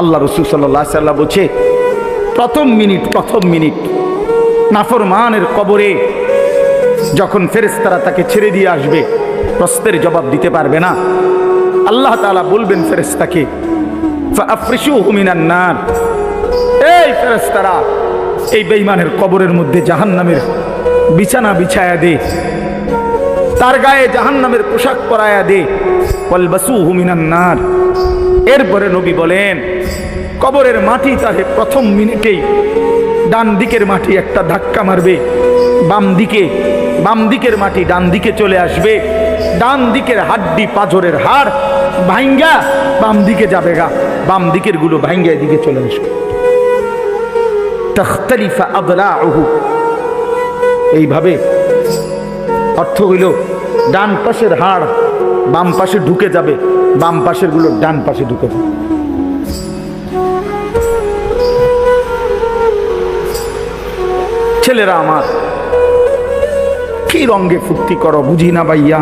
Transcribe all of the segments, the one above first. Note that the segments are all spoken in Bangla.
আল্লাহ রাসূল সাল্লাল্লাহু আলাইহি ওয়াসাল্লাম বলছে, প্রথম মিনিট নাফরমানের কবরে যখন ফেরেশতারা তাকে ছেড়ে দিয়ে আসবে, প্রশ্নের জবাব দিতে পারবে না, আল্লাহ তাআলা বলবেন ফেরেশতাকে, ফাআফরিশুহু মিনান নার, এই ফেরেশতারা এই বেঈমানের কবরের মধ্যে জাহান্নামের বিছানা বিছায়া দে, তার গায়ে জাহান্নামের পোশাক পরায়া দে, ওয়ালবাসুহু মিনান নার। এরপরে নবী বলেন, কবরের মাটি তাকে প্রথম মিনিটেই ডান দিকের মাটি একটা ধাক্কা মারবে, বাম দিকের মাটি ডান দিকে চলে আসবে, ডান দিকের হাড্ডি পাঁজরের হাড় ভাঙ্গা বাম দিকে যাবে গা, বাম দিকের গুলো ভাঙ্গা এদিকে চলে আসবে। তাখতালিফা আদলাউহু, এইভাবে অর্থ হইল ডান পাশের হাড় বাম পাশে ঢুকে যাবে, বাম পাশের গুলো ডান পাশে ঢুকে যাবে। ছেলেরা আমার, কি রঙ্গে ফুর্তি করো বুঝি না ভাইয়া,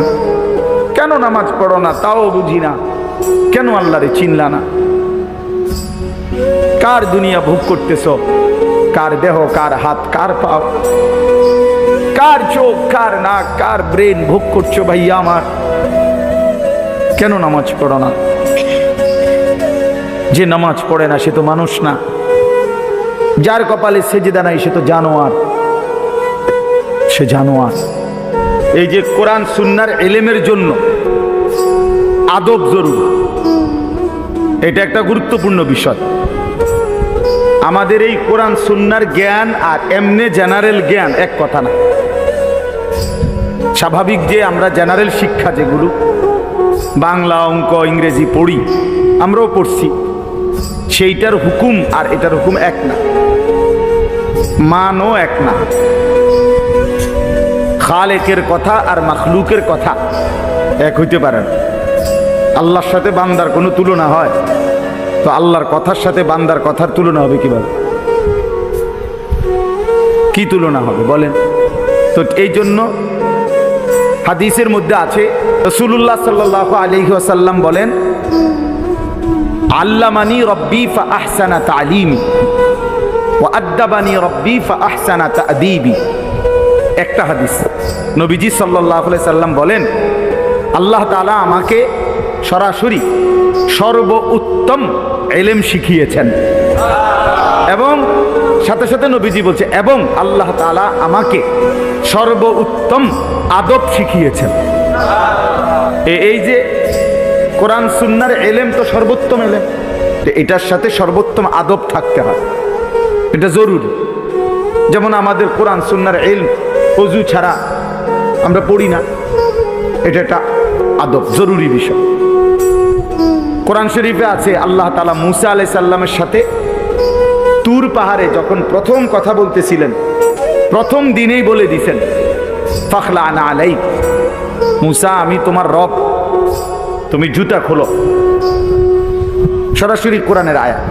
কেন নামাজ পড়ো না তাও বুঝি না, কেন আল্লাহরে চিনলা না? কার দুনিয়া ভোগ করতেছ? কার দেহ, কার হাত, কার পাও, কার চোখ, কার নাক, কার ব্রেন ভোগ করছো ভাইয়া আমার? কেন নামাজ পড়ো না? যে নামাজ পড়ে না সে তো মানুষ না, যার কপালে সেজদা নাই সে তো জানোয়ার, সে জানোয়ার। এই যে কোরআন সুন্নাহর ইলমের জন্য আদব জরুরি, এটা একটা গুরুত্বপূর্ণ বিষয়। আমাদের এই কোরআন সুন্নাহর জ্ঞান আর এমনি জেনারেল জ্ঞান এক কথা না। স্বাভাবিক যে আমরা জেনারেল শিক্ষা যেগুলো বাংলা, অঙ্ক, ইংরেজি পড়ি, আমরাও পড়ছি, সেইটার হুকুম আর এটার হুকুম এক না, মানও এক না। খালেকের কথা আর মাখলুকের কথা এক হইতে পারে না। আল্লাহর সাথে বান্দার কোনো তুলনা হয় তো আল্লাহর কথার সাথে বান্দার কথার তুলনা হবে কিভাবে? কি তুলনা হবে বলেন তো? এই জন্য হাদিসের মধ্যে আছে, রাসূলুল্লাহ সাল্লাল্লাহু আলাইহি ওয়াসাল্লাম বলেন, আল্লামানি রব্বি ফাআহসানা তা'লিমি ওয়া আদ্দাবানি রব্বি ফাআহসানা তা'দীবি। একটা হাদিস, নবীজি সাল্লাল্লাহু আলাইহি সাল্লাম বলেন, আল্লাহ তাআলা আমাকে সরাসরি সর্বোত্তম ইলম শিখিয়েছেন, এবং সাথে সাথে নবীজি বলছে, এবং আল্লাহ তাআলা আমাকে সর্বোত্তম আদব শিখিয়েছেন। এই যে কোরআন সুন্নাহর ইলম তো সর্বোত্তম ইলম, এটার সাথে সর্বোত্তম আদব থাকতে হয়, এটা জরুরি। যেমন আমাদের কোরআন সুন্নাহর ইলম ওযু ছাড়া আমরা পড়ি না, এটা একটা আদব, জরুরি বিষয়। কোরআন শরীফে আছে, আল্লাহ তাআলা মুসা আলাইহিস সালামের সাথে তুর পাহাড়ে যখন প্রথম কথা বলতেছিলেন, প্রথম দিনেই বলে দিয়েছেন, ফাখলা'না আলাইক, মুসা আমি তোমার রব, তুমি জুতা খোলো। সরাসরি কোরআনের আয়াত।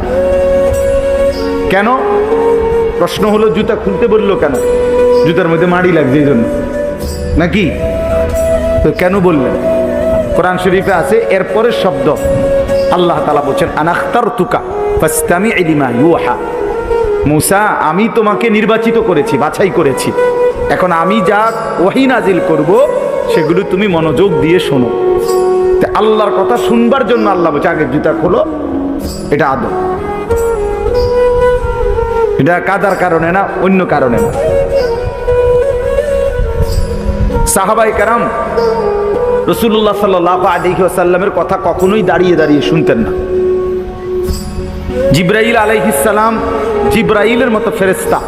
কেন? প্রশ্ন হলো জুতা খুলতে বললো কেন? জুতার মধ্যে মাড়ি লাগছে এই জন্য নাকি? তো কেন বললেন? কোরআন শরীফে আছে এরপরের শব্দ, আল্লাহ তাআলা বলেন, আনাখতারতুকা ফাসতামি' লিমা ইউহা, মুসা আমি তোমাকে নির্বাচিত করেছি, বাছাই করেছি, এখন আমি যা ওহী নাজিল করব সেগুলো তুমি মনোযোগ দিয়ে শোনো। তো আল্লাহর কথা শুনবার জন্য আল্লাহ বলছে আগে জুতা খোলো, এটা আদব। এটা কাদার কারণে না, অন্য কারণে না। সাহাবায়ে কেরাম রাসূলুল্লাহ সাল্লাল্লাহু আলাইহি ওয়াসাল্লামের কথা কখনোই দাঁড়িয়ে দাঁড়িয়ে শুনতেন না। জিবরাইল আলাইহিস সালাম, জিবরাইলের মতো ফেরেশতা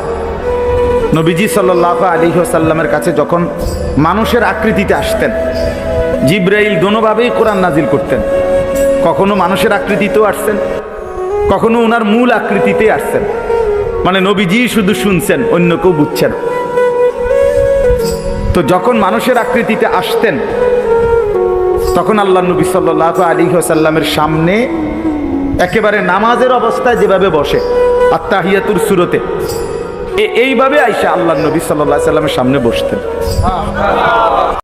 নবীজি সাল্লাল্লাহু আলাইহি ওয়াসাল্লামের কাছে যখন মানুষের আকৃতিতে আসতেন, জিবরাইল দোনোভাবেই কোরআন নাজিল করতেন। কখনো মানুষের আকৃতিতেও আসছেন, কখনো ওনার মূল আকৃতিতে আসছেন, মানে নবীজি শুধু শুনছেন, অন্য কেউ বুঝছেন। তো যখন মানুষের আকৃতিতে আসতেন তখন আল্লাহ নবী সাল্লাল্লাহু আলাইহি ওয়াসাল্লামের সামনে একেবারে নামাজের অবস্থায় যেভাবে বসে আত্তাহিয়াতুর সূরতে, এইভাবে আয়েশা আল্লাহ নবী সাল্লাল্লাহু আলাইহি ওয়াসাল্লামের সামনে বসতেন।